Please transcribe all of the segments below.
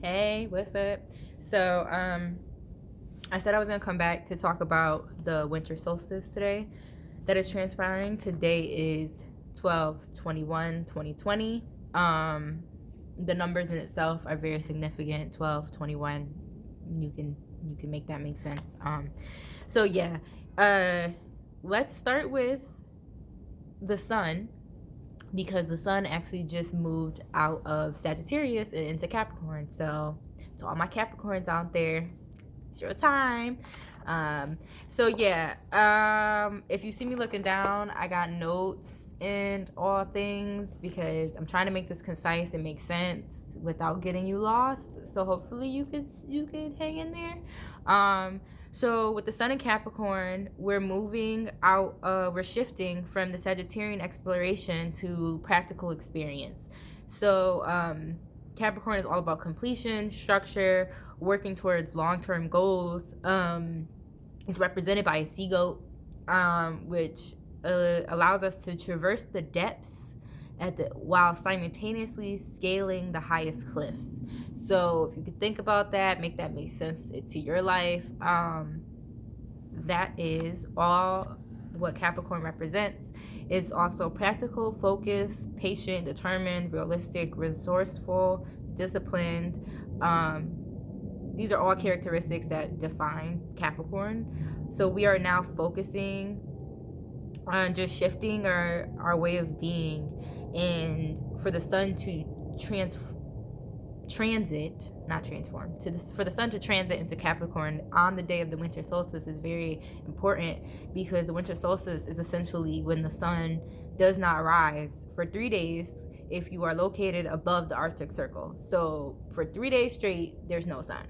Hey, what's up? So, I said I was gonna come back to talk about the winter solstice today that is transpiring. Today is 12/21/2020. The numbers in itself are very significant. 12/21. You can make that make sense. So yeah. Let's start with the sun because the sun actually just moved out of Sagittarius and into Capricorn. So to all my Capricorns out there, it's your time. So yeah, if you see me looking down, I got notes and all things because I'm trying to make this concise and make sense without getting you lost. So hopefully you could hang in there. So with the sun in Capricorn, we're shifting from the Sagittarian exploration to practical experience. So Capricorn is all about completion, structure, working towards long-term goals. It's represented by a sea goat, which allows us to traverse the depths while simultaneously scaling the highest cliffs. So if you could think about that, make that make sense to your life. That is all what Capricorn represents. It's also practical, focused, patient, determined, realistic, resourceful, disciplined. These are all characteristics that define Capricorn. So we are now focusing on just shifting our way of being, and for the sun to for the sun to transit into Capricorn on the day of the winter solstice is very important, because the winter solstice is essentially when the sun does not rise for 3 days if you are located above the Arctic Circle. So for 3 days straight, there's no sun.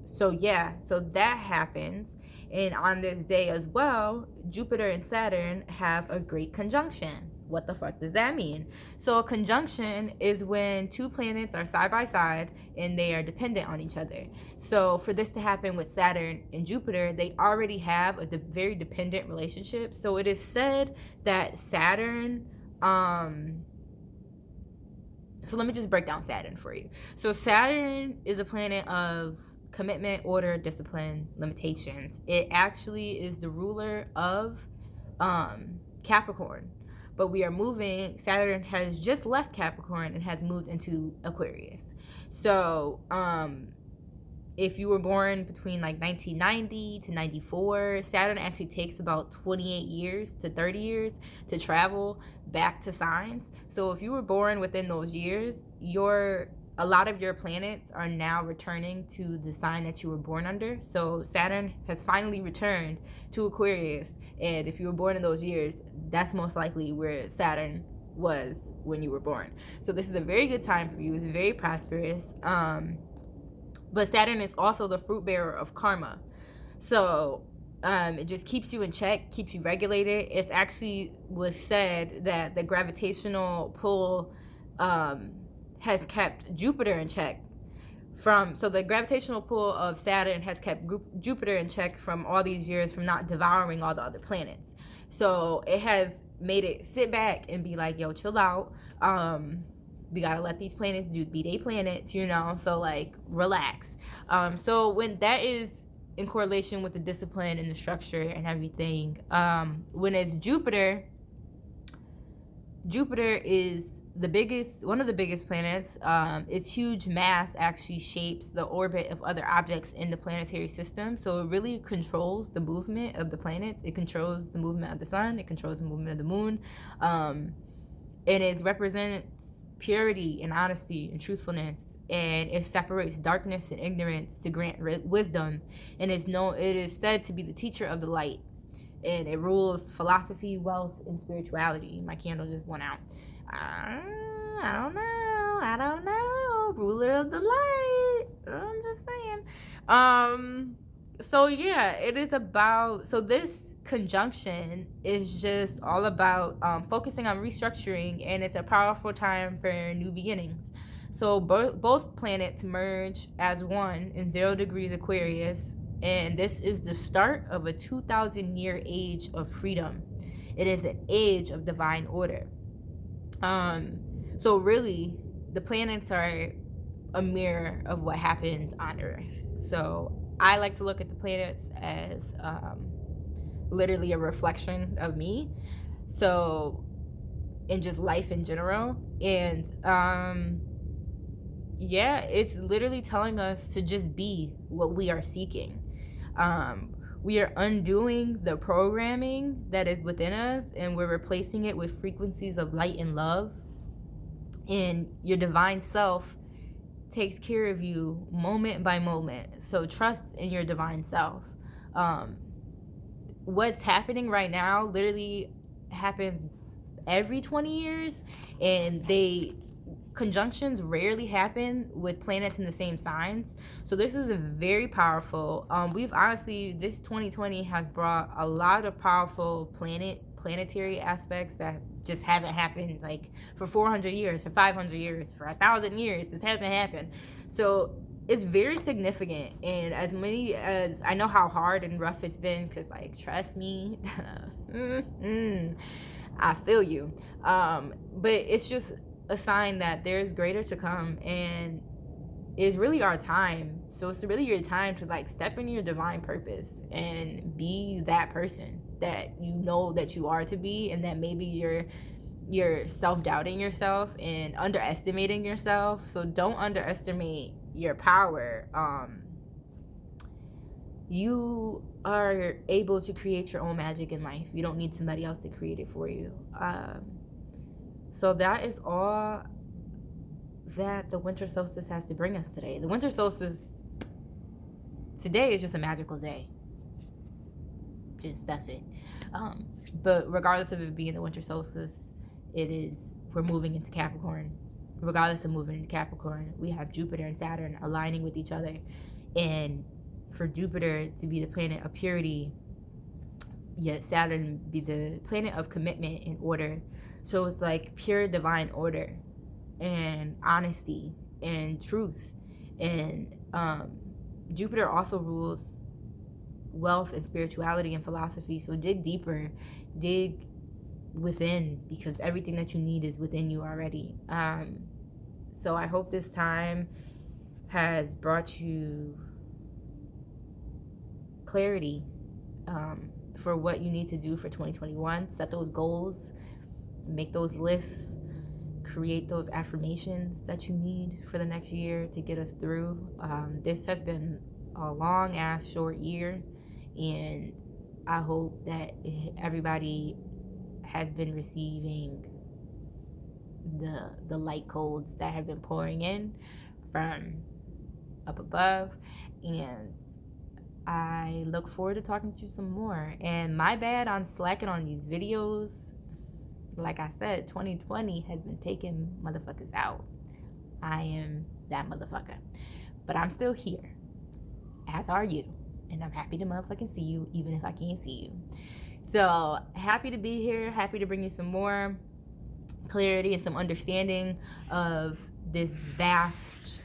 So that happens. And on this day as well, Jupiter and Saturn have a great conjunction. What the fuck does that mean? So a conjunction is when two planets are side by side and they are dependent on each other. So for this to happen with Saturn and Jupiter, they already have a very dependent relationship. So it is said that Saturn, so let me just break down Saturn for you. So Saturn is a planet of commitment, order, discipline, limitations. It actually is the ruler of Capricorn. But we are moving, Saturn has just left Capricorn and has moved into Aquarius. So if you were born between like 1990 to 94, Saturn actually takes about 28 years to 30 years to travel back to signs. So if you were born within those years, a lot of your planets are now returning to the sign that you were born under. So Saturn has finally returned to Aquarius. And if you were born in those years, that's most likely where Saturn was when you were born. So this is a very good time for you. It's very prosperous. But Saturn is also the fruit bearer of karma. So it just keeps you in check, keeps you regulated. It's actually was said that the gravitational pull has kept Jupiter in check so the gravitational pull of Saturn has kept Jupiter in check from all these years from not devouring all the other planets. So it has made it sit back and be like, yo, chill out. We gotta let these planets be their planets, so like relax. So when that is in correlation with the discipline and the structure and everything, when it's Jupiter is one of the biggest planets. Its huge mass actually shapes the orbit of other objects in the planetary system. So it really controls the movement of the planets. It controls the movement of the sun. It controls the movement of the moon. And it represents purity and honesty and truthfulness. And it separates darkness and ignorance to grant wisdom. And it is said to be the teacher of the light. And it rules philosophy, wealth, and spirituality. My candle just went out. I don't know. Ruler of the light. I'm just saying. So yeah, it is about. So this conjunction is just all about focusing on restructuring, and it's a powerful time for new beginnings. So both planets merge as one in 0 degrees Aquarius, and this is the start of a 2,000-year age of freedom. It is an age of divine order. So really, the planets are a mirror of what happens on Earth. So I like to look at the planets as literally a reflection of me. So, in just life in general. And yeah, it's literally telling us to just be what we are seeking. We are undoing the programming that is within us, and we're replacing it with frequencies of light and love. And your divine self takes care of you moment by moment. So trust in your divine self. What's happening right now literally happens every 20 years, and conjunctions rarely happen with planets in the same signs. So this is a very powerful, this 2020 has brought a lot of powerful planetary aspects that just haven't happened like for 400 years, for 500 years, for 1,000 years. This hasn't happened. So it's very significant. And as many as I know how hard and rough it's been, because like, trust me, I feel you. But it's just a sign that there's greater to come, and it's really our time. So it's really your time to like step into your divine purpose and be that person that you know that you are to be, and that maybe you're self-doubting yourself and underestimating yourself. So don't underestimate your power. You are able to create your own magic in life. You don't need somebody else to create it for you. So that is all that the winter solstice has to bring us today. The winter solstice today is just a magical day. That's it. But regardless of it being the winter solstice, we're moving into Capricorn. Regardless of moving into Capricorn, we have Jupiter and Saturn aligning with each other. And for Jupiter to be the planet of purity, yet Saturn be the planet of commitment and order. So it's like pure divine order and honesty and truth. And Jupiter also rules wealth and spirituality and philosophy. So dig deeper, dig within, because everything that you need is within you already. So I hope this time has brought you clarity for what you need to do for 2021. Set those goals, make those lists, create those affirmations that you need for the next year to get us through. This has been a long ass short year, and I hope that everybody has been receiving the light codes that have been pouring in from up above. And I look forward to talking to you some more. And my bad on slacking on these videos. Like I said, 2020 has been taking motherfuckers out. I am that motherfucker. But I'm still here. As are you. And I'm happy to motherfucking see you, even if I can't see you. So, happy to be here. Happy to bring you some more clarity and some understanding of this vast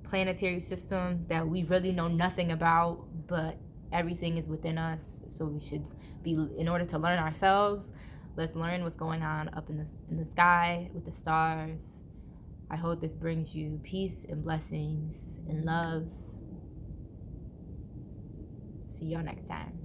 planetary system that we really know nothing about, but everything is within us. So we should be, in order to learn ourselves, let's learn what's going on up in the sky with the stars. I hope this brings you peace and blessings and love. See y'all next time.